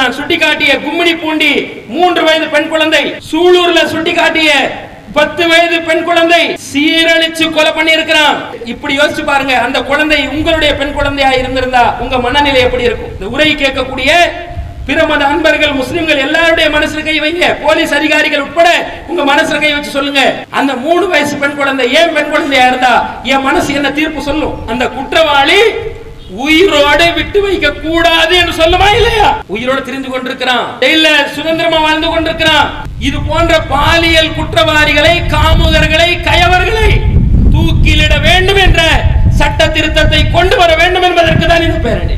நான் சுட்டிக்காட்டிய கும்மிடி பூண்டி 3 வயது பெண் குழந்தை, சூலூர்ல சுட்டிக்காட்டிய 10 வயது பெண் குழந்தை சீரழிச்சு கொலை பண்ணி இருக்கிறான். இப்படி யோசிச்சு பாருங்க, அந்த குழந்தை உங்களுடைய பெண் குழந்தையா இருந்திருந்தா உங்க மனநிலை எப்படி இருக்கும்? இந்த உரை கேட்கக்கூடிய பிற மத அன்பர்கள், முஸ்லிம்கள் எல்லாருடைய மனசுல கை வைங்க. போலீஸ் அதிகாரிகள் உட்பட உங்க மனசுல கை வச்சு சொல்லுங்க, அந்த 3 வயசு பெண் குழந்தை ஏன் பெண் குழந்தையா இருந்தா என் மனசு என்ன தீர்ப்பு சொல்லும்? அந்த குற்றவாளி உயிரோடு விட்டு வைக்க கூடாது என்று சொல்லுமா இல்லையா? உயிரோடு திரிந்து கொண்டிருக்கிறான், ஜெயில சுதந்திரமா வாழ்ந்து கொண்டிருக்கிறான். இது போன்ற பாலியல் குற்றவாளிகளை, காமுகர்களை, கயவர்களை தூக்கிலிட வேண்டும் என்ற சட்ட திருத்தத்தை கொண்டு வர வேண்டும் என்பதற்கு தான் இந்த பேரணி.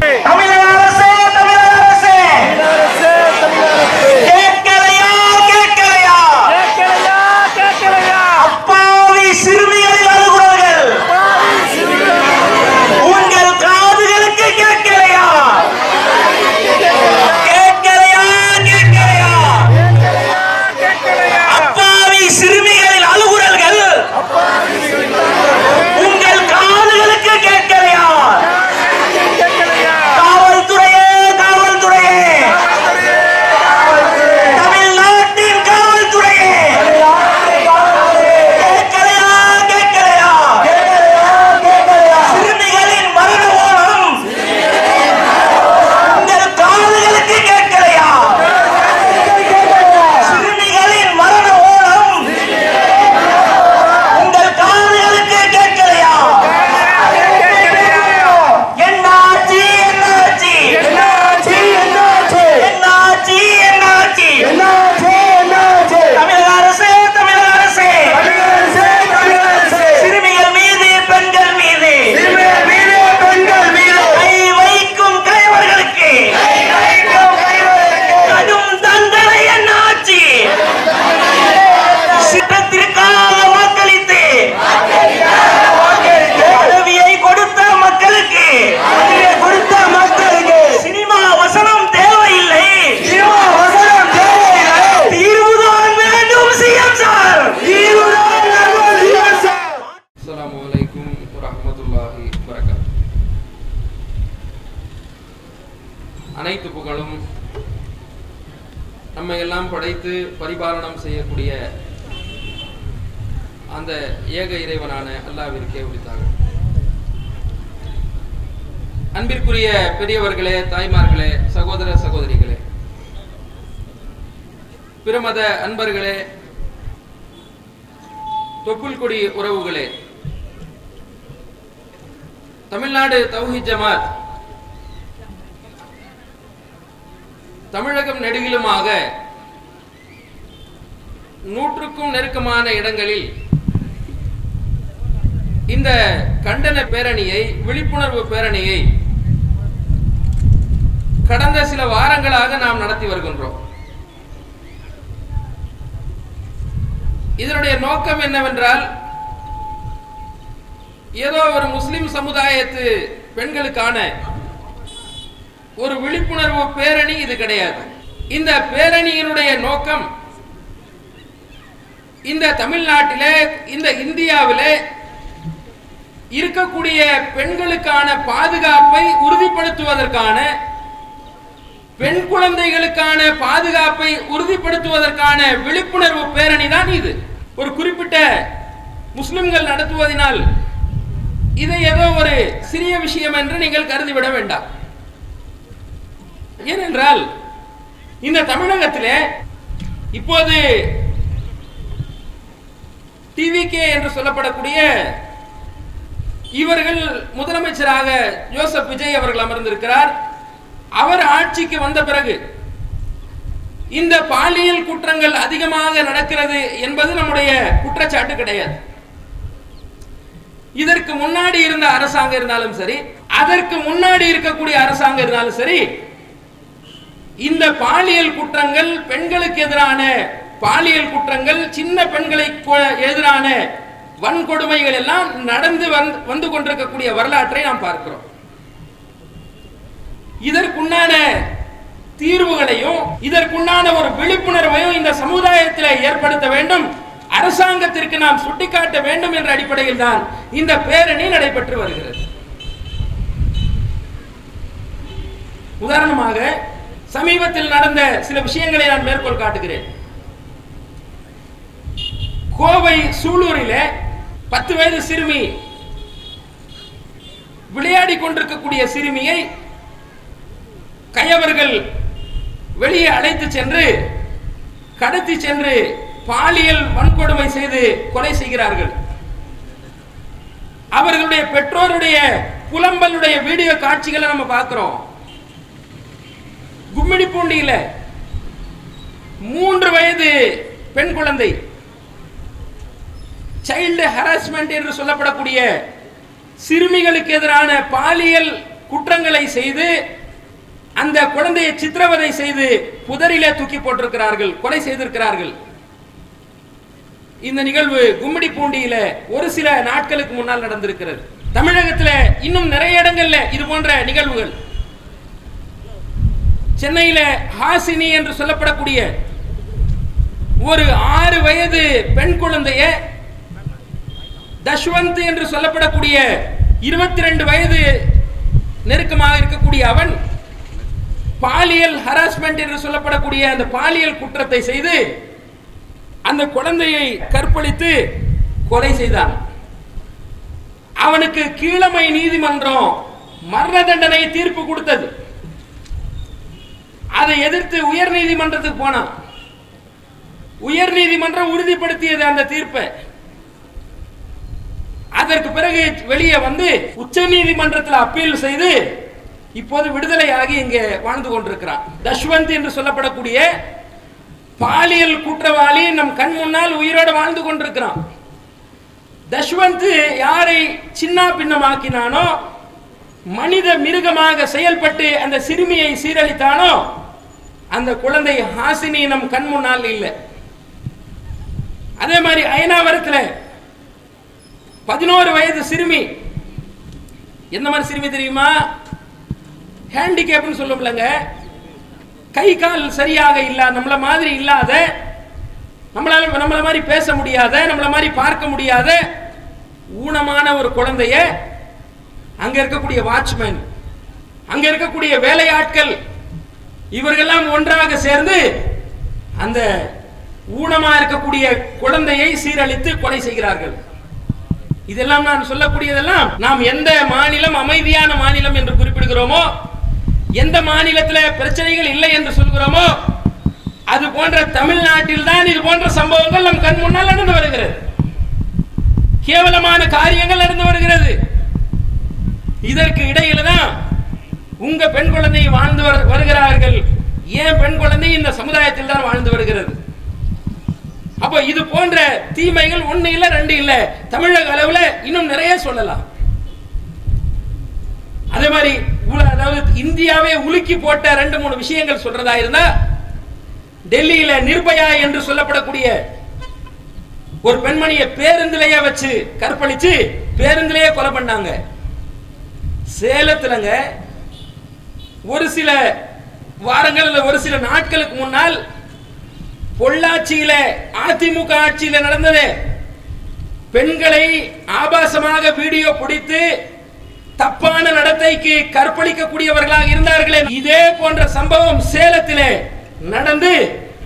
அனைத்து புகழும் நம்மை எல்லாம் படைத்து பரிபாலனம் செய்யக்கூடிய அந்த ஏக இறைவனான அல்லாஹ்விற்கே உரித்தாக. அன்பிற்குரிய பெரியவர்களே, தாய்மார்களே, சகோதர சகோதரிகளே, பிரமத அன்பர்களே, தொப்புள் கொடி உறவுகளே, தமிழ்நாடு தௌஹீத் ஜமாத் தமிழகம் நெடுகிலுமாக 100க்கும் நெருக்கமான இடங்களில் இந்த கண்டன பேரணியை, விழிப்புணர்வு பேரணியை கடந்த சில வாரங்களாக நாம் நடத்தி வருகின்றோம். இதனுடைய நோக்கம் என்னவென்றால், ஏதோ ஒரு முஸ்லிம் சமுதாயத்து பெண்களுக்கான ஒரு விழிப்புணர்வு பேரணி இது கிடையாது. இந்த பேரணியினுடைய நோக்கம் இந்த தமிழ்நாட்டிலே, இந்த இந்தியாவிலே இருக்கக்கூடிய பெண்களுக்கான பாதுகாப்பை உறுதிப்படுத்துவதற்கான, பெண் குழந்தைகளுக்கான பாதுகாப்பை உறுதிப்படுத்துவதற்கான விழிப்புணர்வு பேரணி தான் இது. ஒரு குறிப்பிட்ட முஸ்லிம்கள் நடத்துவதனால் இதை ஏதோ ஒரு சிறிய விஷயம் என்று நீங்கள் கருதிவிட வேண்டாம். ஏனென்றால் இந்த தமிழகத்திலே இப்போது டிவிகே என்று சொல்லப்படக்கூடிய இவர்கள் முதலமைச்சராக ஜோசப் விஜய் அவர்கள் அமர்ந்திருக்கிறார். அவர் ஆட்சிக்கு வந்த பிறகு இந்த பாலியல் குற்றங்கள் அதிகமாக நடக்கிறது என்பது நம்முடைய குற்றச்சாட்டு கிடையாது. இதற்கு முன்னாடி இருந்த அரசாங்கம் இருந்தாலும் சரி, அதற்கு முன்னாடி இருக்கக்கூடிய அரசாங்கம் இருந்தாலும் சரி, இந்த பாலியல் குற்றங்கள், பெண்களுக்கு எதிரான பாலியல் குற்றங்கள், சின்ன பெண்களுக்கு எதிரான வன்கொடுமைகள் எல்லாம் நடந்து வந்து கொண்டிருக்கக்கூடிய வரலாற்றை நாம் பார்க்கிறோம். இதற்குண்டான தீர்வுகளையும், இதற்குண்டான ஒரு விழிப்புணர்வையும் இந்த சமுதாயத்தில் ஏற்படுத்த வேண்டும், அரசாங்கத்திற்கு நாம் சுட்டிக்காட்ட வேண்டும் என்ற அடிப்படையில் தான் இந்த பேரணி நடைபெற்று வருகிறது. உதாரணமாக சமீபத்தில் நடந்த சில விஷயங்களை நான் மேற்கோள் காட்டுகிறேன். கோவை சூலூரில் 10 வயது சிறுமி விளையாடி கொண்டிருக்கக்கூடிய சிறுமியை கயவர்கள் வெளியே அழைத்து சென்று கடத்தி சென்று பாலியல் வன்கொடுமை செய்து கொலை செய்கிறார்கள். அவர்களுடைய பெற்றோருடைய புலம்பலுடைய வீடியோ காட்சிகளை நம்ம பார்க்கிறோம். கும்மிடிப்பூண்டியில 3 வயது பெண் குழந்தை சைல்டு ஹராஸ்மெண்ட் என்று சொல்லப்படக்கூடிய சிறுமிகளுக்கு எதிரான பாலியல் குற்றங்களை செய்து அந்த குழந்தையை சித்திரவதை செய்து புதரிலே தூக்கி போட்டிருக்கிறார்கள், கொலை செய்திருக்கிறார்கள். இந்த நிகழ்வு கும்மிடிப்பூண்டியில ஒரு சில நாட்களுக்கு முன்னால் நடந்திருக்கிறது. தமிழகத்தில் இன்னும் நிறைய இடங்கள்ல இது போன்ற நிகழ்வுகள். சென்னையில ஹாசினி என்று சொல்லப்படக்கூடிய ஒரு 6 வயது பெண் குழந்தைய தஷ்வந்த் என்று சொல்லப்படக்கூடிய 22 வயது நெருக்கமாக இருக்கக்கூடிய அவன் பாலியல் ஹராஸ்மெண்ட் என்று சொல்லப்படக்கூடிய அந்த பாலியல் குற்றத்தை செய்து அந்த குழந்தையை கற்பழித்து கொலை செய்தான். அவனுக்கு கீழமை நீதிமன்றம் மரண தண்டனை தீர்ப்பு கொடுத்தது. அதை எதிர்த்து உயர் நீதிமன்றத்துக்கு போனான். உயர் நீதிமன்றம் உறுதிப்படுத்தியது அந்த தீர்ப்பை. அதற்கு பிறகு வெளியே வந்து உச்ச நீதிமன்றத்தில் அப்பீல் செய்து இப்போது விடுதலையாகி இங்கே வாழ்ந்து கொண்டிருக்கிறான். தஷ்வந்த் என்று சொல்லப்படக்கூடிய பாலியல் குற்றவாளி நம் கண் முன்னால் உயிரோடு வாழ்ந்து கொண்டிருக்கிறான். தஷ்வந்த் யாரை சின்ன பின்னமாக்கினானோ, மனித மிருகமாக செயல்பட்டு அந்த சிறுமியை சீரழித்தானோ, அந்த குழந்தை ஹாசினி நம் கண் முன்னால் இல்லை. அதே மாதிரி அயனாவரத்தில் 11 வயது சிறுமி. எந்த மாதிரி சிறுமி தெரியுமா? ஹேண்டிகேப்னு சொல்லும்லங்க, கை கால் சரியாக இல்லாத, நம்மள மாதிரி இல்லாத, நம்மள மாதிரி பேச முடியாத, நம்மள மாதிரி பார்க்க முடியாத ஊனமான ஒரு குழந்தைய அங்க இருக்கக்கூடிய வாட்ச்மேன், அங்க இருக்கக்கூடிய வேலையாட்கள் இவர்களெல்லாம் ஒன்றாக சேர்ந்து அந்த ஊனமா இருக்கக்கூடிய குழந்தையை சீரழித்து கொலை செய்கிறார்கள். இதெல்லாம் நான் சொல்லக்கூடியதெல்லாம் நாம் எந்த மாநிலம் அமைதியான மாநிலம் என்று குறிப்பிடுகிறோமோ, எந்த மாநிலத்தில் பிரச்சனைகள் இல்லை என்று சொல்கிறோமோ, அது போன்ற தமிழ்நாட்டில் தான் இது போன்ற சம்பவங்கள் நம் கண் முன்னால் நடந்து வருகிறது. கேவலமான காரியங்கள் நடந்து வருகிறது. இதற்கு இடையில தான் உங்க பெண் குழந்தை வாழ்ந்து வருகிறார்கள். ஏன் பெண் குழந்தை இந்த சமுதாயத்தில் தான் வாழ்ந்து வருகிறது. அப்போ இது போன்ற தீமைகள் 1 இல்ல 2 இல்ல, தமிழக அளவுல இன்னும் நிறைய சொல்லலாம். அதே மாதிரி அதாவது இந்தியாவே உலுக்கி போட்ட 2-3 விஷயங்கள் சொல்றதா இருந்தா, டெல்லியில நிர்பயா என்று சொல்லப்படக்கூடிய ஒரு பெண்மணியை பேருந்திலேயே வச்சு கற்பழிச்சு பேருந்திலேயே கொலை பண்ணாங்க. சேலத்துலங்க ஒரு சில வாரங்கள் ஒரு சில நாட்களுக்கு முன்னால் பொள்ளாச்சியில அதிமுக ஆட்சியில நடந்தது. பெண்களை ஆபாசமாக வீடியோ பிடித்து தப்பான நடத்தைக்கு கற்பழிக்கக்கூடியவர்களாக இருந்தார்களே, இதே போன்ற சம்பவம் சேலத்திலே நடந்து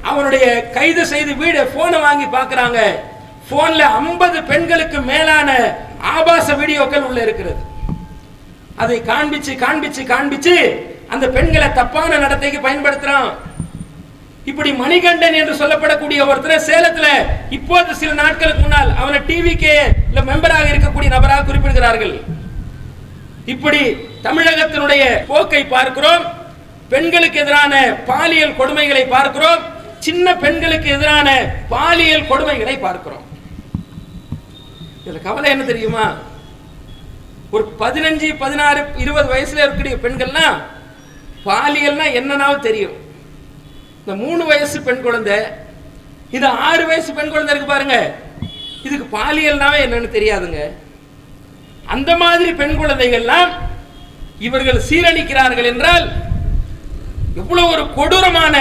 அவருடைய கைது செய்து வீடு போனை வாங்கி பார்க்கிறாங்க. போன்ல 50 பெண்களுக்கு மேலான ஆபாச வீடியோக்கள் உள்ள இருக்கிறது. அதை காண்பிச்சு காண்பிச்சு காண்பிச்சு அந்த பெண்களை தப்பான நடத்தைக்கு பயன்படுத்துறான். இப்படி மணிகண்டன் என்று சொல்லப்படக்கூடிய ஒருத்தர் சேலத்துல இப்போது சில நாட்களுக்கு முன்னால் அவனை டிவிகே மெம்பராக இருக்கக்கூடிய நபராக குறிப்பிடுகிறார்கள். இப்படி தமிழகத்தினுடைய போக்கை பார்க்கிறோம். பெண்களுக்கு எதிரான பாலியல் கொடுமைகளை பார்க்கிறோம். சின்ன பெண்களுக்கு எதிரான பாலியல் கொடுமைகளை பார்க்கிறோம். இதுல கவலை என்ன தெரியுமா? ஒரு 15, 16, 20 வயசுல இருக்கக்கூடிய பெண்கள்னா பாலியல்னா என்னன்னாவும் தெரியும். இந்த 3 வயசு பெண் குழந்தை, இது 6 வயசு பெண் குழந்தை இருக்கு பாருங்க, இதுக்கு பாலியல்னாவே என்னன்னு தெரியாதுங்க. அந்த மாதிரி பெண் குழந்தைகள்லாம் இவர்கள் சீரழிக்கிறார்கள் என்றால் எவ்வளவு ஒரு கொடூரமான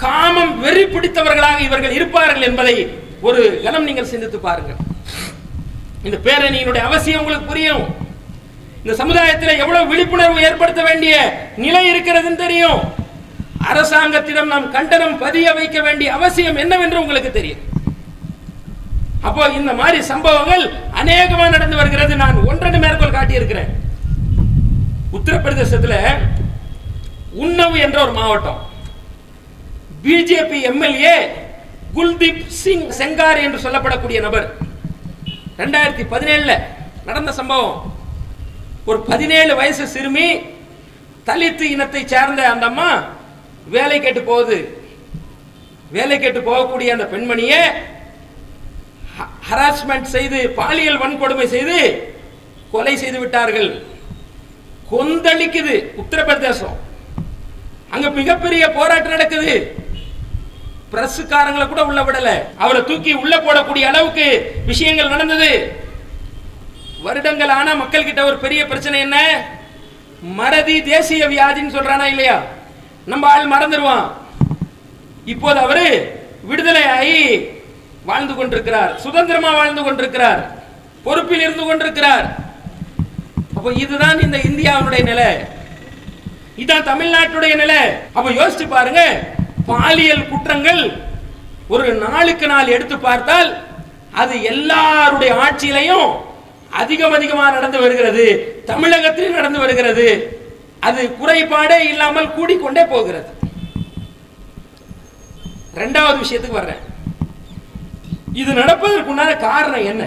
காமம் வெறி பிடித்தவர்களாக இவர்கள் இருப்பார்கள் என்பதை ஒரு கணம் நீங்கள் சிந்தித்து பாருங்கள். இந்த பேரணியினுடைய அவசியம் உங்களுக்கு புரியும். இந்த சமுதாயத்தில் எவ்வளவு விழிப்புணர்வு ஏற்படுத்த வேண்டிய நிலை இருக்கிறதுன்னு தெரியும். அரசாங்கத்திடம் நாம் கண்டனம் பதிய வைக்க வேண்டிய அவசியம் என்னவென்று உங்களுக்கு தெரியும். அப்போ இந்த மாதிரி சம்பவங்கள் அநேகமா நடந்து வருகிறது. நான் ஒன்றரை மேற்கோள் காட்டியிருக்கிறேன். உத்தரப்பிரதேசத்தில் உன்னவ் என்ற ஒரு மாவட்டம், பிஜேபி எம்எல்ஏ குல்தீப் சிங் செங்கார் என்று சொல்லப்படக்கூடிய நபர் 2017 நடந்த சம்பவம். ஒரு 17 வயசு சிறுமி, தலித் இனத்தை சேர்ந்த அந்த அம்மா வேலை கேட்டு போகுது. வேலை கேட்டு போகக்கூடிய அந்த பெண்மணியை ஹராஸ்மெண்ட் செய்து, பாலியல் வன்கொடுமை செய்து கொலை செய்து விட்டார்கள். கொந்தளிக்குது உத்தரப்பிரதேசம். அங்க மிகப்பெரிய போராட்டம் நடக்குது. பிரஸ்காரங்களை கூட உள்ள விடல, அவரை தூக்கி உள்ள போடக்கூடிய அளவுக்கு விஷயங்கள் நடந்தது. வருடங்கள் ஆனா மக்கள் கிட்ட ஒரு பெரிய பிரச்சனை என்ன, மறதி தேசிய வியாதின்னு சொல்றானா இல்லையா, நம்ம ஆள் மறந்துடுவான். இப்போது அவரு விடுதலை ஆகி வாழ்ந்து கொண்டிருக்கிறார், சுதந்திரமா வாழ்ந்து கொண்டிருக்கிறார், பொறுப்பில் இருந்து கொண்டிருக்கிறார். அப்போ இதுதான் இந்த இந்தியாவுடைய நிலை, இதான் தமிழ்நாட்டுடைய நிலை. அப்ப யோசிச்சு பாருங்க, பாலியல் குற்றங்கள் ஒரு நாளுக்கு நாள் எடுத்து பார்த்தால் அது எல்லாருடைய ஆட்சியிலையும் அதிகமாக நடந்து வருகிறது. தமிழகத்தில் நடந்து வருகிறது. அது குறைபாடே இல்லாமல் கூடிக்கொண்டே போகிறது. இரண்டாவது விஷயத்துக்கு வர்றேன். இது நடப்பதற்குண்டான காரணம் என்ன,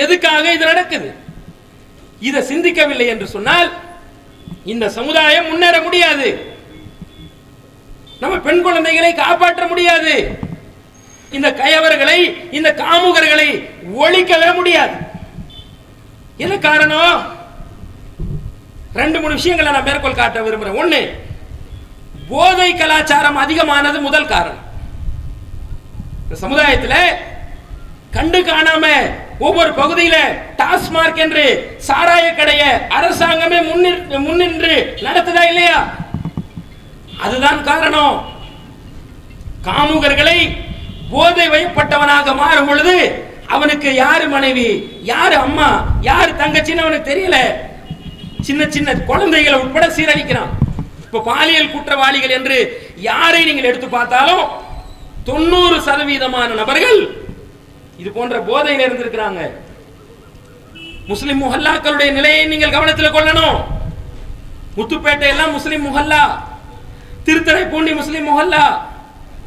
எதுக்காக இது நடக்குது? இதை சிந்திக்கவில்லை என்று சொன்னால் இந்த சமுதாயம் முன்னேற முடியாது. நம்ம பெண் குழந்தைகளை காப்பாற்ற முடியாது. இந்த கயவர்களை, இந்த காமுகர்களை ஒழிக்கவே முடியாது. என்ன காரணம்? 2-3 விஷயங்களை நான் மேற்கோள் காட்ட விரும்புறேன். ஒண்ணு, போதை கலாச்சாரம் அதிகமானது முதல் காரணம். இந்த சமுதாயத்தில் கண்டு காணாம ஒவ்வொரு பகுதியில டாஸ்மார்க் என்று சாராய கடையை அரசாங்கமே முன்னின்று நடத்துதா இல்லையா? அதுதான் காரணம். காமுகர்களை போதை வயப்பட்டவனாக மாறும் பொழுது அவனுக்கு யாரு மனைவி, யாரு அம்மா, யாரு தங்கச்சின்னு அவனுக்கு தெரியல. சின்ன சின்ன குழந்தைகளை உட்பட சீரழிக்கிறான். இப்ப பாலியல் குற்றவாளிகள் என்று யாரை நீங்கள் எடுத்து பார்த்தாலும் 90% நபர்கள் இது போன்ற போதையில் இருந்திருக்கிறாங்க. முஸ்லிம் முஹல்லாக்களுடைய நிலையை நீங்கள் கவனத்தில் கொள்ளணும். முத்துப்பேட்டை எல்லாம் முஸ்லிம் முஹல்லா, திருத்துறைப்பூண்டி முஸ்லிம் முஹல்லா,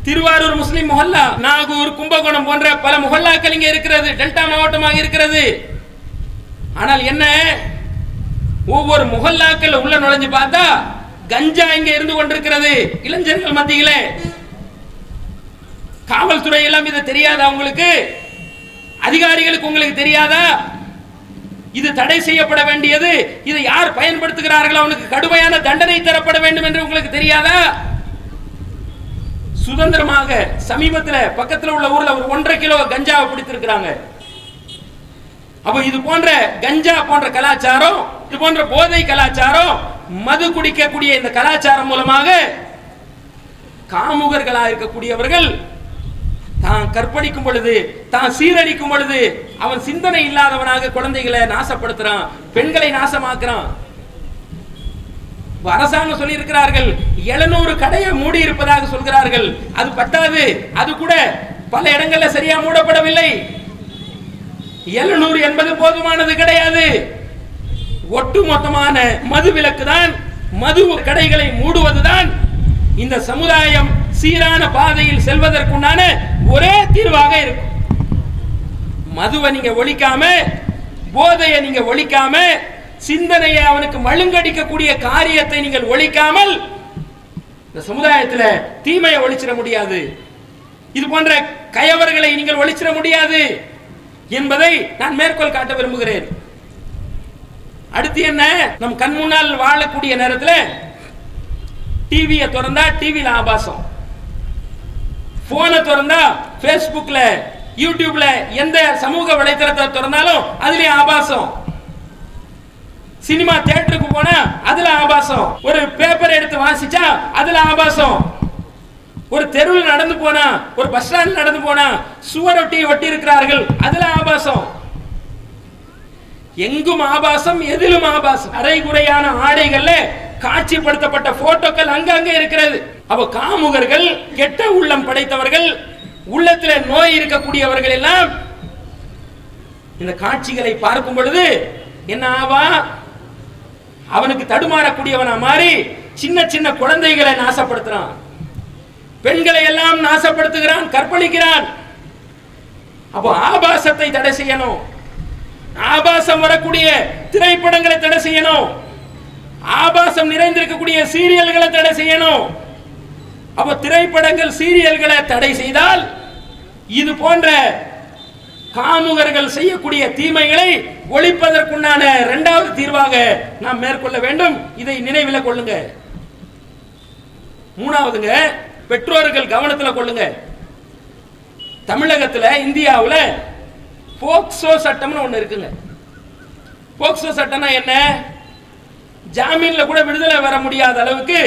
திருவாரூர் முஸ்லிம் முஹல்லா, நாகூர், கும்பகோணம் போன்ற பல முஹல்லாக்கள் இங்கே இருக்கிறது, டெல்டா மாவட்டமாக இருக்கிறது. ஆனால் என்ன, ஒவ்வொரு முஹல்லாக்கள் உள்ள நுழைஞ்சு பார்த்தா கஞ்சா இங்கே இருந்து கொண்டிருக்கிறது இளைஞர்கள் மத்தியிலே. காவல்துறை எல்லாம் இது தெரியாதா உங்களுக்கு? அதிகாரிகளுக்கு உங்களுக்கு தெரியாதா? இது தடை செய்யப்பட வேண்டியது. இதை யார் பயன்படுத்துகிறார்கள் அவனுக்கு கடுமையான தண்டனை தரப்பட வேண்டும் என்று உங்களுக்கு தெரியாதா? சுதந்திரமாக சமீபத்தில் பக்கத்தில் உள்ள ஊர்ல ஒரு 1.5 கிலோ கஞ்சாவை பிடித்திருக்கிறாங்க. அப்ப இது போன்ற கஞ்சா போன்ற கலாச்சாரம், இது போன்ற போதை கலாச்சாரம், மது குடிக்கக்கூடிய இந்த கலாச்சாரம் மூலமாக காமுகர்களாக இருக்கக்கூடியவர்கள் தான் கற்பழிக்கும் பொழுது, தான் சீரழிக்கும் பொழுது அவன் சிந்தனை இல்லாதவனாக குழந்தைகளை நாசப்படுத்துறான், பெண்களை நாசமாக்குறான். அரசாங்கம் சொல்லி இருக்கிறார்கள் 700 கடையை மூடி இருப்பதாக சொல்கிறார்கள். அது பத்தாது, அது கூட பல இடங்களில் சரியா மூடப்படவில்லை. 700 என்பது போதுமானது கிடையாது. ஒட்டுமொத்தமான மது விலக்கு தான், மது கடைகளை மூடுவதுதான் இந்த சமுதாயம் சீரான பாதையில் செல்வதற்குண்டான ஒரே தீர்வாக இருக்கும். மதுவை நீங்க ஒழிக்காம, போதையை நீங்க ஒழிக்காம, சிந்தனையை அவனுக்கு மழுங்கடிக்கக்கூடிய காரியத்தை நீங்கள் ஒழிக்காமல் இந்த சமுதாயத்தில் தீமையை ஒழிச்சிட முடியாது. இது போன்ற கயவர்களை நீங்கள் ஒழிச்சிட முடியாது என்பதை நான் மேற்கோள் காட்ட விரும்புகிறேன். அடுத்து என்ன, நம் கண் முன்னால் வாழக்கூடிய நேரத்தில் டிவியை திறந்தா டிவியில் ஆபாசம், போனை திறந்தா பேஸ்புக்ல, யூடியூப்ல, எந்த சமூக வலைத்தளத்தை திறந்தாலும் அதுலயே ஆபாசம். சினிமா தியேட்டருக்கு போனா அதுல ஆபாசம், ஒரு பேப்பர் எடுத்து வாசிச்சா அதுல ஆபாசம், ஒரு தெருவில் நடந்து போனா, ஒரு பஸ் ஸ்டாண்ட் நடந்து போனா சுவரொட்டி ஒட்டி இருக்கிறார்கள், அதுல ஆபாசம். எங்கும் ஆபாசம், எதிலும் ஆபாசம். அரைகுறையான ஆடைகள்ல காட்சிப்படுத்தப்பட்ட போட்டோக்கள் அங்கங்கே இருக்கிறது. அப்ப காமுகர்கள், கெட்ட உள்ளம் படைத்தவர்கள், உள்ளத்தில் நோய் இருக்கக்கூடியவர்கள் எல்லாம் இந்த காட்சிகளை பார்க்கும் பொழுது என்ன ஆவா? அவனுக்கு தடுமாறக்கூடியவனா மாறி சின்ன சின்ன குழந்தைகளை நாசப்படுத்துறான், பெண்களை எல்லாம் நாசப்படுத்துகிறான், கற்பழிக்கிறான். அப்போ ஆபாசத்தை தடை செய்யணும், ஆபாசம் வரக்கூடிய திரைப்படங்களை தடை செய்யணும், ஆபாசம் நிறைந்திருக்கக்கூடிய சீரியல்களை தடை செய்யணும். அப்ப திரைப்படங்கள், சீரியல்களை தடை செய்தால் இது போன்ற காமுகர்கள் செய்யக்கூடிய தீமைகளை ஒழிப்பதற்குண்டான இரண்டாவது தீர்வாக நாம் மேற்கொள்ள வேண்டும். இதை நினைவில் கொள்ளுங்க. மூணாவதுங்க, பெற்றோர்கள் கவனத்தில் கொள்ளுங்க. தமிழகத்தில், இந்தியாவில் போக்சோ சட்டம்னு ஒன்று இருக்குங்க. போக்சோ சட்டம்னா என்ன? ஜாமீன்ல கூட விடுதலை வர முடியாத அளவுக்கு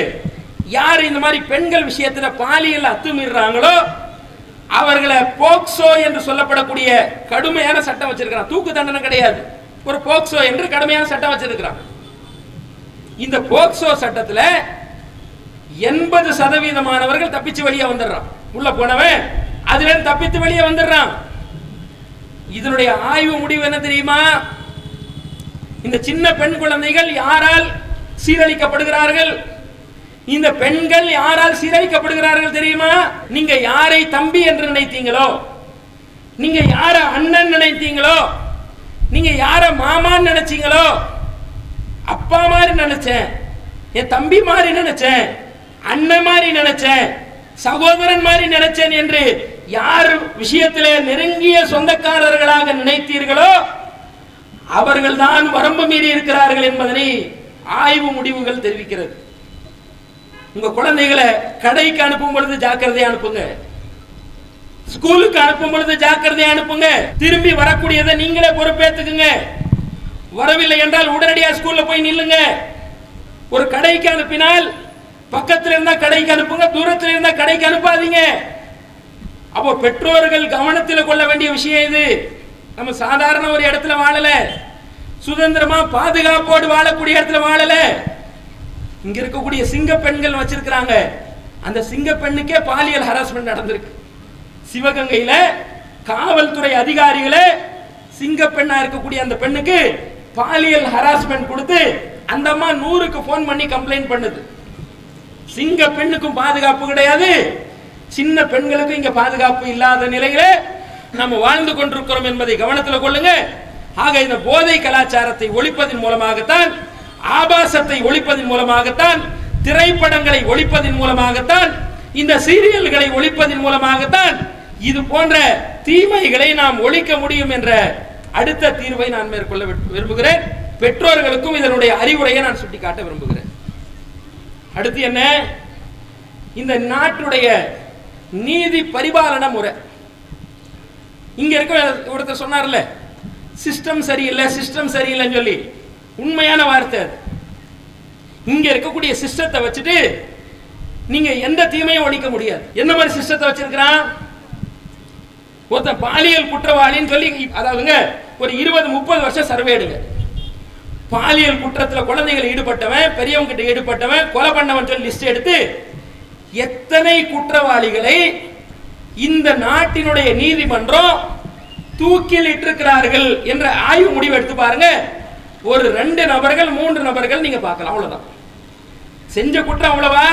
யார் இந்த மாதிரி பெண்கள் விஷயத்தில் பாலியல் அத்துமீறாங்களோ அவர்களை போக்சோ என்று சொல்லப்படக்கூடிய கடுமையான சட்டம் வச்சிருக்கிறான். தூக்கு தண்டனை கிடையாது, ஒரு போக்சோ என்று கடுமையான சட்டம் வச்சிருக்கிறான். இந்த போக்சோ சட்டத்தில் 80% தப்பிச்சு வெளியே வந்துடுறான். உள்ள போனவன் அதுல தப்பித்து வெளியே வந்துடுறான். இதனுடைய ஆய்வு முடிவு என்ன தெரியுமா? இந்த சின்ன பெண் குழந்தைகள் யாரால் சீரழிக்கப்படுகிறார்கள்? இந்த பெண்கள் யாரால் சீரழிக்கப்படுகிறார்கள் தெரியுமா? நீங்க யாரை தம்பி என்று நினைத்தீங்களோ, நீங்க யார அண்ணன் நினைத்தீங்களோ, நீங்க யார மாமான்னு நினைச்சீங்களோ, அப்பா மாதிரி நினைச்சேன், என் தம்பி மாதிரி நினைச்சேன், அண்ணன் மாதிரி நினைச்சேன், சகோதரன் மாதிரி நினைச்சேன் என்று யார் விஷயத்திலே நெருங்கிய சொந்தக்காரர்களாக நினைத்தீர்களோ அவர்கள் தான் வரம்பு மீறி இருக்கிறார்கள் என்பதனை ஆய்வு முடிவுகள் தெரிவிக்கிறது. உங்க குழந்தைகளை கடைக்கு அனுப்பும் பொழுது ஜாக்கிரதையா அனுப்புங்க, ஸ்கூலுக்கு அனுப்பும் பொழுது ஜாக்கிரதையா அனுப்புங்க. திரும்பி வரக்கூடியதை நீங்களே பொறுப்பேற்றுக்குங்க. வரவில்லை என்றால் உடனடியாக ஸ்கூல்ல போய் நில்லுங்க. ஒரு கடைக்கு அனுப்பினால் பக்கத்தில் இருந்தா கடைக்கு அனுப்புங்க, தூரத்தில் இருந்தா கடைக்கு அனுப்பாதீங்க. அப்போ பெற்றோர்கள் கவனத்தில் கொள்ள வேண்டிய விஷயம் இது. நம்ம சாதாரண ஒரு இடத்துல வாழல, சுதந்திரமா பாதுகாப்போடு வாழக்கூடிய இடத்துல வாழல. இங்க இருக்கக்கூடிய சிங்க பெண்கள் வச்சிருக்கிறாங்க. அந்த சிங்க பெண்ணுக்கே பாலியல் ஹராஸ்மெண்ட் நடந்திருக்கு. சிவகங்கையில காவல்துறை அதிகாரிகளே சிங்க பெண்ணா இருக்கக்கூடிய அந்த பெண்ணுக்கு பாலியல் ஹராஸ்மெண்ட் கொடுத்து அந்த அம்மா 100க்கு போன் பண்ணி கம்ப்ளைண்ட் பண்ணுது. சிங்க பெண்ணுக்கும் பாதுகாப்பு கிடையாது, சின்ன பெண்களுக்கும் இங்க பாதுகாப்பு இல்லாத நிலையில நம்ம வாழ்ந்து கொண்டிருக்கிறோம் என்பதை கவனத்தில் கொள்ளுங்க. ஆக இந்த போதை கலாச்சாரத்தை ஒழிப்பதன் மூலமாகத்தான், ஆபாசத்தை ஒழிப்பதன் மூலமாகத்தான், திரைப்படங்களை ஒழிப்பதன் மூலமாகத்தான், இந்த சீரியல்களை ஒழிப்பதன் மூலமாகத்தான் இது போன்ற தீமைகளை நாம் ஒழிக்க முடியும் என்ற அடுத்த தீர்வை நான் மேற்கொள்ள விரும்புகிறேன். பெற்றோர்களுக்கும் இதனுடைய அறிவுரையை நான் சுட்டிக்காட்ட விரும்புகிறேன். அடுத்து என்ன? இந்த நாட்டுடைய நீதி பரிபாலன முறை. இங்க இருக்க ஒருத்தர் சொன்னார்ல, சிஸ்டம் சரியில்லை, சிஸ்டம் சரியில்லைன்னு சொல்லி, உண்மையான வார்த்தை. இங்க இருக்கக்கூடிய சிஸ்டத்தை வச்சுட்டு நீங்க எந்த தீமையும் ஒழிக்க முடியாது. என்ன மாதிரி சிஸ்டத்தை வச்சிருக்கிறான்? ஒருத்தன் பாலியல் குற்றவாளின்னு சொல்லி, அதாவதுங்க ஒரு 20-30 வருஷம் சர்வே எடுங்க. பாலியல் குற்றத்தில் குழந்தைகள் ஈடுபட்டவன், பெரியவங்க கிட்ட ஈடுபட்டவன், கொலை பண்ணவன் சொல்லி லிஸ்ட் எடுத்து எத்தனை குற்றவாளிகளை இந்த நாட்டினுடைய நீதிமன்றம் தூக்கில் இட்டிருக்கிறார்கள் என்ற ஆய்வு முடிவு எடுத்து பாருங்க. ஒரு 2 நபர்கள் 3 நபர்கள் நீங்க பார்க்கலாம், அவ்வளவுதான். செஞ்ச குற்றம் அவ்வளவா?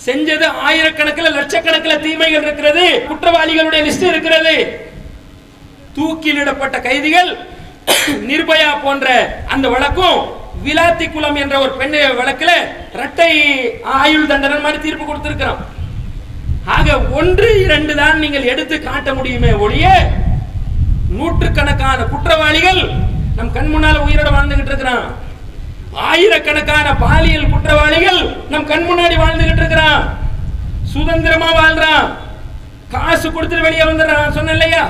செஞ்சது ஆயிரக்கணக்கில் லட்சக்கணக்கில் தீமைகள் இருக்கிறது, குற்றவாளிகளுடைய லிஸ்ட் இருக்கிறது. தூக்கிலிடப்பட்ட கைதிகள் நிர்பயா போன்ற அந்த வழக்கும், விலாத்தி குளம் என்ற ஒரு பெண் வழக்கில் இரட்டை ஆயுள் தண்டனை மாதிரி தீர்ப்பு கொடுத்திருக்கிறோம். ஆக 1-2 தான் நீங்கள் எடுத்து காட்ட முடியுமே ஒழிய, நூற்றுக்கணக்கான குற்றவாளிகள் நம் கண் முன்னால உயிரோட வாழ்ந்துகிட்டு இருக்கிறான். ஆயிரக்கணக்கான பாலியல் குற்றவாளிகள் நம் கண் முன்னாடி வாழ்ந்துகிட்டு இருக்கிறான். சுதந்திரமா வாழ்றான், காசு கொடுத்துட்டு வெளியே வந்துடுறான். சொன்ன இல்லையா,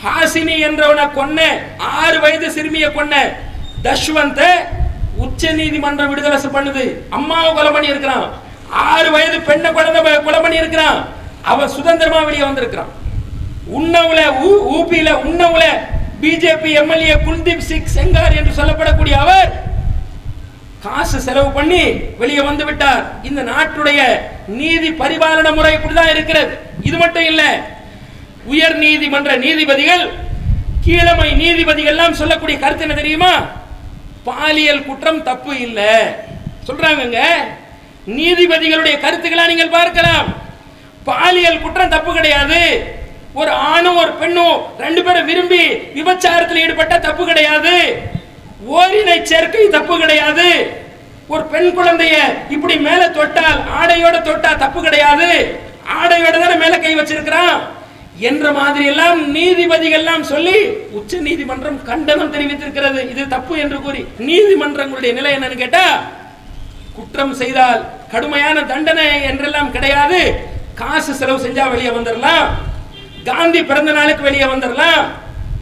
ஹாசினி என்றவனை கொன்ன 6 வயது சிறுமியை கொன்ன தஷ்வந்த உச்ச நீதிமன்றம் விடுதலை பண்ணுது. அம்மாவை கொலை பண்ணி இருக்கிறான். 6 வயது பெண்ணை கொலை பண்ணி இருக்கிறான். அவன் சுதந்திரமா வெளியே வந்திருக்கிறான். உன்னவுல ஊபியில உன்னவுல பிஜேபி எம்எல்ஏ குல்தீப் சிங் செங்கார் என்று சொல்லப்படக்கூடிய அவர் காசு செலவு பண்ணி வெளியே வந்து விட்டார். இந்த நாட்டுடைய நீதி பரிபாலன முறை இப்படிதான் இருக்கிறது. இது மட்டும் இல்ல, உயர் நீதிமன்ற நீதிபதிகள், கீழமை நீதிபதிகள் எல்லாம் சொல்லக்கூடிய கருத்து என்ன தெரியுமா? பாலியல் குற்றம் தப்பு இல்ல சொல்றாங்க. நீதிபதிகளுடைய கருத்துக்களா நீங்கள் பார்க்கலாம். பாலியல் குற்றம் தப்பு கிடையாது. ஒரு ஆணும் ஒரு பெண்ணும் ரெண்டு பேரும் விரும்பி விபச்சாரத்தில் ஈடுபட்ட தப்பு கிடையாது. ஓரினை சேர்க்கை தப்பு கிடையாது. ஒரு பெண் குழந்தைய இப்படி மேல தொட்டால், ஆடையோட தொட்டா தப்பு கிடையாது. ஆடையோட தானே மேல கை வச்சிருக்கிறான் என்ற மாதிரி எல்லாம் நீதிபதிகள் எல்லாம் சொல்லி உச்ச நீதிமன்றம் கண்டனம் தெரிவித்திருக்கிறது. இது தப்பு என்று கூறி நீதிமன்றங்களுடைய நிலை என்னன்னு கேட்டா, குற்றம் செய்தால் கடுமையான தண்டனை என்றெல்லாம் கிடையாது. காசு செலவு செஞ்சா வெளியே வந்துடலாம். காந்தி பிறந்த நாளுக்கு வெளியே வந்துடலாம்.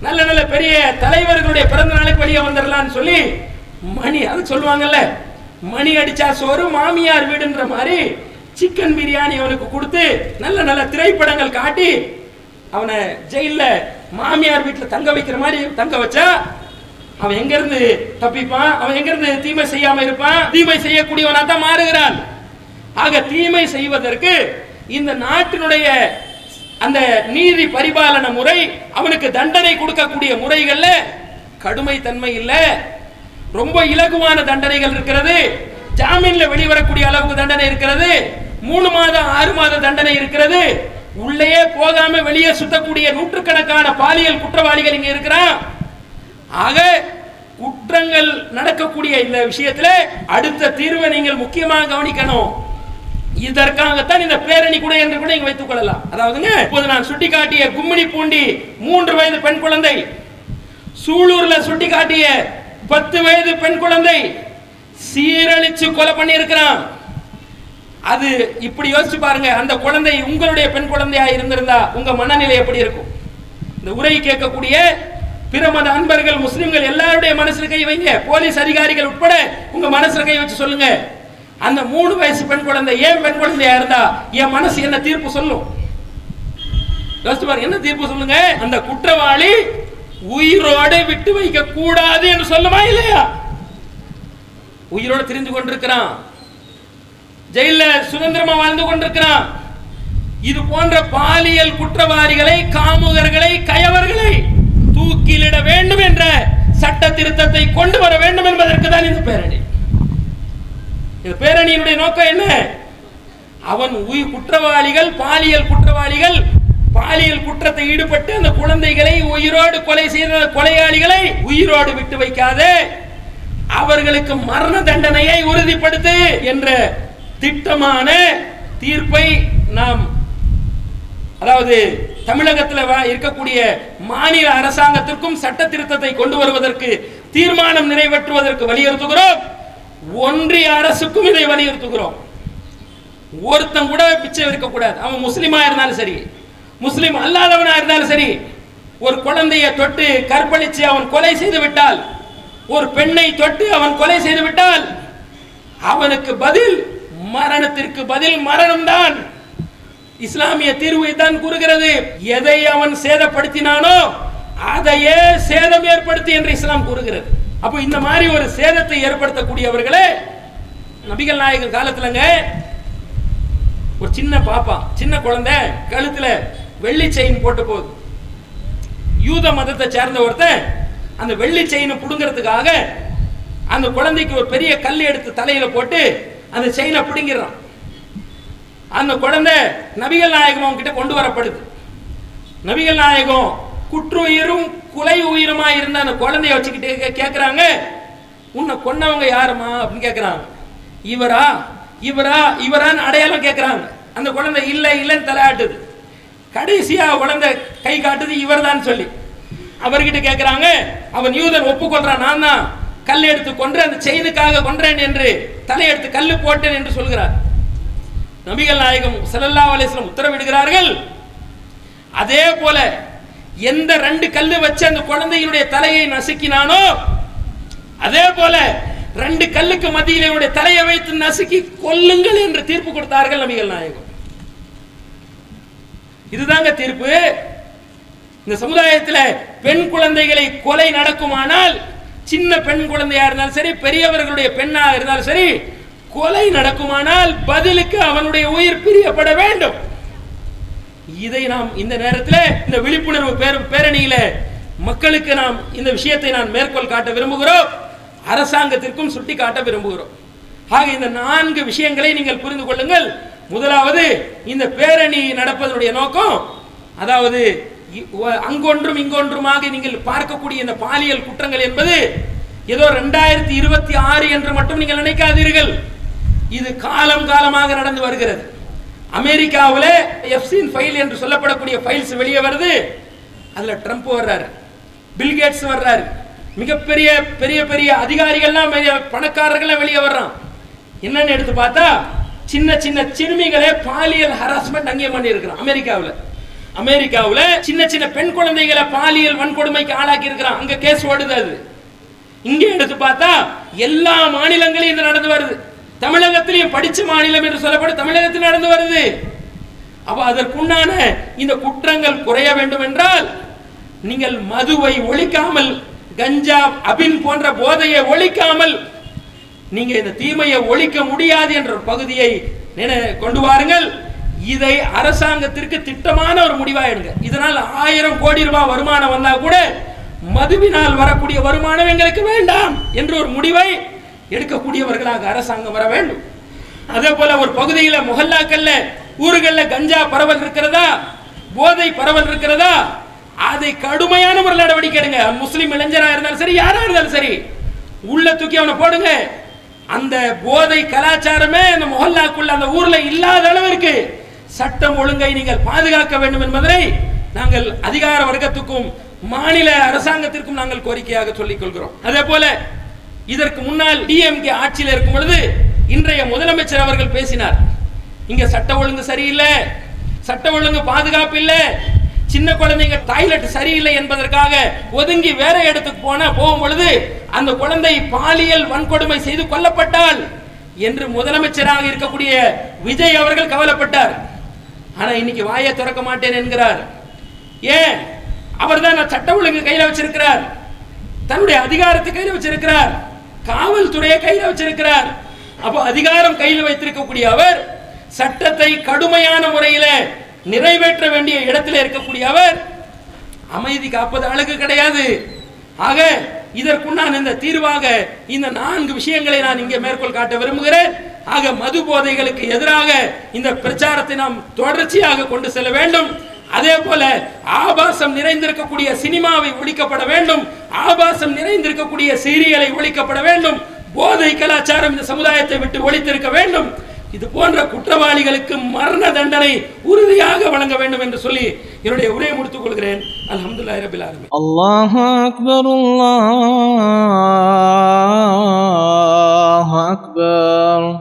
நல்ல நல்ல பெரிய தலைவர்களுடைய பிறந்த நாளுக்கு வெளியே வந்துடலாம் சொல்லி மணி அது சொல்லுவாங்கல்ல, மணி அடிச்சா சோறு மாமியார் வீடுன்ற மாதிரி சிக்கன் பிரியாணி அவனுக்கு கொடுத்து நல்ல நல்ல திரைப்படங்கள் காட்டி அவனை ஜெயில மாமியார் வீட்டில் தங்க வைக்கிற மாதிரி தங்க வச்சா அவன் எங்க இருந்து தப்பிப்பான்? அவன் எங்க இருந்து தீமை செய்யாம இருப்பான்? தீமை செய்யக்கூடியவனா தான் மாறுகிறான். ஆக தீமை செய்வதற்கு இந்த நாட்டினுடைய அந்த நீதி பரிபாலன முறை, அவனுக்கு தண்டனை கொடுக்கக்கூடிய முறைகள்ல கடுமை தன்மை இல்ல, ரொம்ப இலகுவான தண்டனைகள் இருக்கிறது. ஜாமீன்ல வெளிவரக்கூடிய அளவுக்கு தண்டனை இருக்கிறது. 3 மாதம் 6 மாத தண்டனை இருக்கிறது. உள்ளே போகாம வெளியே சுத்தக்கூடிய நூற்றுக்கணக்கான பாலியல் குற்றவாளிகள் இங்க இருக்கிறான். ஆக குற்றங்கள் நடக்கக்கூடிய இந்த விஷயத்துல அடுத்த தீர்வை நீங்கள் முக்கியமாக கவனிக்கணும். இதற்காகத்தான் இந்த பேரணி கூட என்று கூட நீங்க வைத்துக் கொள்ளலாம். அதாவதுங்க, இப்போது நான் சுட்டிக்காட்டிய கும்மிடி பூண்டி 3 வயது பெண் குழந்தை, சூலூர்ல சுட்டிக்காட்டிய 10 வயது பெண் குழந்தை சீரழிச்சு கொலை பண்ணி இருக்கிறான். அது இப்படி யோசிச்சு பாருங்க, அந்த குழந்தை உங்களுடைய பெண் குழந்தையா இருந்திருந்தா உங்க மனநிலை எப்படி இருக்கும்? இந்த உரை கேட்கக்கூடிய பிற மத அன்பர்கள், முஸ்லிம்கள் எல்லாருடைய மனசுல கை வைங்க. போலீஸ் அதிகாரிகள் உட்பட உங்க மனசுல கை வச்சு சொல்லுங்க, அந்த 3 வயசு பெண் குழந்தை ஏன் பெண் குழந்தையா இருந்தா என் மனசு என்ன தீர்ப்பு சொல்லும்? யோசிச்சு பாருங்க, என்ன தீர்ப்பு சொல்லுங்க? அந்த குற்றவாளி உயிரோடு விட்டு வைக்க கூடாது என்று சொல்லுமா இல்லையா? உயிரோடு திரிந்து கொண்டிருக்கிறான், ஜெயில சுதந்திரமா வாழ்ந்து கொண்டிருக்கிறான். இது போன்ற பாலியல் குற்றவாளிகளை, காமுகர்களை, கயவர்களை தூக்கிலிட வேண்டும் என்ற சட்ட திருத்தத்தை கொண்டு வர வேண்டும் என்பதற்கு தான் இந்த பேரணி. இந்த பேரணியினுடைய நோக்கம் என்ன? அவன் குற்றவாளிகள், பாலியல் குற்றவாளிகள், பாலியல் குற்றத்தை ஈடுபட்டு அந்த குழந்தைகளை உயிரோடு கொலை செய்த கொலையாளிகளை உயிரோடு விட்டு வைக்காதே, அவர்களுக்கு மரண தண்டனையை உறுதிப்படுத்து என்ற திட்டமான தீர்ப்பை நாம், அதாவது தமிழகத்தில் இருக்கக்கூடிய மாநில அரசாங்கத்திற்கும் சட்ட திருத்தத்தை கொண்டு வருவதற்கு, தீர்மானம் நிறைவேற்றுவதற்கு வலியுறுத்துகிறோம். ஒன்றிய அரசுக்கும் இதை வலியுறுத்துகிறோம். ஒருத்தன் கூட பிச்சை இருக்கக்கூடாது. அவன் முஸ்லிமா இருந்தாலும் சரி, முஸ்லிம் அல்லாதவனா இருந்தாலும் சரி, ஒரு குழந்தையை தொட்டு கற்பழிச்சு அவன் கொலை செய்து விட்டால், ஒரு பெண்ணை தொட்டு அவன் கொலை செய்து விட்டால், அவனுக்கு பதில் மரணத்திற்கு பதில் மரணம் தான். இஸ்லாமிய தீர்வை தான் கூறுகிறது. எதை அவன் சேதப்படுத்தினானோ அதையே சேதம் ஏற்படுத்தி என்று இஸ்லாம் கூறுகிறது. அப்போ இந்த மாதிரி ஒரு சேதத்தை ஏற்படுத்தக்கூடியவர்களே நபிகள் நாயகம் காலத்துலங்க, ஒரு சின்ன பாப்பா, சின்ன குழந்தை கழுத்துல வெள்ளி செயின் போட்டு போகுது. யூத மதத்தை சேர்ந்த ஒருத்தன் அந்த வெள்ளி செயினை புடுங்கிறதுக்காக அந்த குழந்தைக்கு ஒரு பெரிய கல் எடுத்து தலையில போட்டு அந்த செயினை பிடுங்கிறான். அந்த குழந்தை நபிகள் நாயகம் அவங்க கிட்ட கொண்டு வரப்படுது. நபிகள் நாயகம் குற்றுயிரும் குலை உயிருமா இருந்த அந்த குழந்தைய வச்சுக்கிட்டு கேட்கிறாங்க, உன்னை கொன்னவங்க யாருமா அப்படின்னு கேட்கிறாங்க. இவரா இவரா இவரான்னு அடையாளம் கேட்கிறாங்க. அந்த குழந்தை இல்லை இல்லைன்னு தலையாட்டுது. கடைசியா குழந்தை கை காட்டுது இவர் தான் சொல்லி. அவர்கிட்ட கேட்கிறாங்க, அவன் யூதன் ஒப்புக்கொள்றான், நான் தான் கல் எடுத்து கொன்று அந்த செயினுக்காக கொன்றேன் என்று தலையெடுத்து கல்லு போட்டேன் என்று சொல்கிறார். நபிகள் நாயகம் ஸல்லல்லாஹு அலைஹி வஸல்லம் உத்தரவிடுகிறார்கள், அதே போல எந்த 2 கல்லு வச்சு அந்த குழந்தையினுடைய தலையை நசுக்கினானோ அதே போல 2 கல்லுக்கு மத்தியில் இவருடைய தலையை வைத்து நசுக்கி கொல்லுங்கள் என்று தீர்ப்பு கொடுத்தார்கள் நபிகள் நாயகம். இதுதாங்க தீர்ப்பு. இந்த சமுதாயத்தில் பெண் குழந்தைகளை கொலை நடக்குமானால் சின்ன பெண் குழந்தையா இருந்தாலும் சரி, பெரியவர்களுடைய பெண்ணா இருந்தாலும் சரி, கொலை நடக்குமானால் பதிலுக்கு அவனுடைய உயிர் பிரியப்பட வேண்டும். இதை நாம் இந்த நேரத்தில் இந்த விழிப்புணர்வு பேரணியில மக்களுக்கு நாம் இந்த விஷயத்தை நான் மேற்கோள் காட்ட விரும்புகிறோம், அரசாங்கத்திற்கும் சுட்டி காட்ட விரும்புகிறோம். ஆக இந்த 4 விஷயங்களை நீங்கள் புரிந்து கொள்ளுங்கள். முதலாவது, இந்த பேரணி நடப்பதனுடைய நோக்கம், அதாவது அங்கொன்றும் இங்கொன்றுமாக நீங்கள் பார்க்கக்கூடிய இந்த பாலியல் குற்றங்கள் என்பது ஏதோ 2026 என்று மட்டும் நீங்கள் நினைக்காதீர்கள். இது காலம் காலமாக நடந்து வருகிறது. அமெரிக்காவில் எப்ஸ்டீன் ஃபைல் என்று சொல்லப்படக்கூடிய ஃபைல்ஸ் வெளியே வருது. அதுல ட்ரம்ப் வர்றாரு, பில்கேட்ஸ் வர்றாரு, மிகப்பெரிய பெரிய பெரிய அதிகாரிகள்லாம், பணக்காரர்கள்லாம் வெளியே வர்றான். என்னன்னு எடுத்து பார்த்தா சின்ன சின்ன சிறுமிகளே பாலியல் ஹராஸ்மெண்ட் அங்கே பண்ணி இருக்கிறான். அமெரிக்காவில் சின்ன சின்ன பெண் குழந்தைகளை பாலியல் வன்கொடுமைக்கு ஆளாக்கி இருக்கிறான். அங்க கேஸ் ஓடுது. அது இங்கே எடுத்து பார்த்தா எல்லா மாநிலங்களையும் இது நடந்து வருது. தமிழகத்திலையும் படிச்ச மாநிலம் என்று சொல்லப்படும் தமிழகத்தில் நடந்து வருது. அப்ப அதற்குண்டான இந்த குற்றங்கள் குறைய வேண்டும் என்றால் நீங்கள் மதுவை ஒழிக்காமல், கஞ்சா அபின் போன்ற போதையை ஒழிக்காமல் நீங்க இந்த தீமையை ஒழிக்க முடியாது என்ற பகுதியை கொண்டு வாருங்கள். இதை அரசாங்கத்திற்கு திட்டமான ஒரு முடிவா எடுங்க. இதனால் 1000 கோடி ரூபாய் வருமானம் வந்தா கூட மதுவினால் வரக்கூடிய வருமானம் எங்களுக்கு வேண்டாம் என்று ஒரு முடிவை எடுக்கக்கூடியவர்களாக அரசாங்கம் வர வேண்டும். அதே போல ஒரு பகுதியில் முஹல்லாக்கள்ல, ஊர்கள்ல கஞ்சா பரவல் இருக்கிறதா, போதை பரவல் இருக்கிறதா, அதை கடுமையான ஒரு நடவடிக்கை எடுங்க. முஸ்லிம் இளைஞரா இருந்தாலும் சரி, யாரா இருந்தாலும் சரி, உள்ள தூக்கி அவனை போடுங்க. அந்த போதை கலாச்சாரமே அந்த முஹல்லாக்குள்ள, அந்த ஊர்ல இல்லாத அளவிற்கு சட்டம் ஒழுங்கை நீங்கள் பாதுகாக்க வேண்டும் என்பதை நாங்கள் அதிகார வர்க்கத்துக்கும் மாநில அரசாங்கத்திற்கும் நாங்கள் கோரிக்கையாக சொல்லிக் கொள்கிறோம். அதே போல இதற்கு முன்னால் டிஎம்கே ஆட்சியில் இருக்கும் பொழுது இன்றைய முதலமைச்சர் அவர்கள் பேசினார், இங்க சட்ட ஒழுங்கு சரியில்லை, சட்ட ஒழுங்கு பாதுகாப்பு இல்லை, சின்ன குழந்தைங்க டாய்லெட் சரியில்லை என்பதற்காக ஒதுங்கி வேற இடத்துக்கு போகும் பொழுது அந்த குழந்தை பாலியல் வன்கொடுமை செய்து கொல்லப்பட்டால் என்று முதலமைச்சராக இருக்கக்கூடிய விஜய் அவர்கள் கவலைப்பட்டார். ஆனா இன்னைக்கு வாயை திறக்க மாட்டேன் என்கிறார். ஏன்? அவர் தான் சட்ட ஒழுங்கு கையில வச்சிருக்கிறார், தன்னுடைய அதிகாரத்தை கையில வச்சிருக்கிறார், காவல்துறையை கையில வச்சிருக்கிறார். அப்போ அதிகாரம் கையில் வைத்திருக்கக்கூடிய அவர் சட்டத்தை கடுமையான முறையில் நிறைவேற்ற வேண்டிய இடத்தில் இருக்கக்கூடிய அவர் அமைதி காப்பது அழகு கிடையாது. ஆக இதற்குண்டான இந்த தீர்வாக இந்த 4 விஷயங்களை நான் இங்கே மேற்கோள் காட்ட விரும்புகிறேன். ஆக மது போதைகளுக்கு எதிராக இந்த பிரச்சாரத்தை நாம் தொடர்ச்சியாக கொண்டு செல்ல வேண்டும். அதே போல ஆபாசம் நிறைந்திருக்கக்கூடிய சினிமாவை ஒழிக்கப்பட வேண்டும், ஆபாசம் நிறைந்திருக்கக்கூடிய சீரியலை ஒழிக்கப்பட வேண்டும், போதை கலாச்சாரம் இந்த சமுதாயத்தை விட்டு ஒழித்திருக்க வேண்டும். இது போன்ற குற்றவாளிகளுக்கு மரண தண்டனை உறுதியாக வழங்க வேண்டும் என்று சொல்லி என்னுடைய உரையை முடித்துக் கொள்கிறேன். அல்ஹம்துலில்லாஹி ரப்பில் ஆலமீன். அல்லாஹு அக்பர். அல்லாஹ்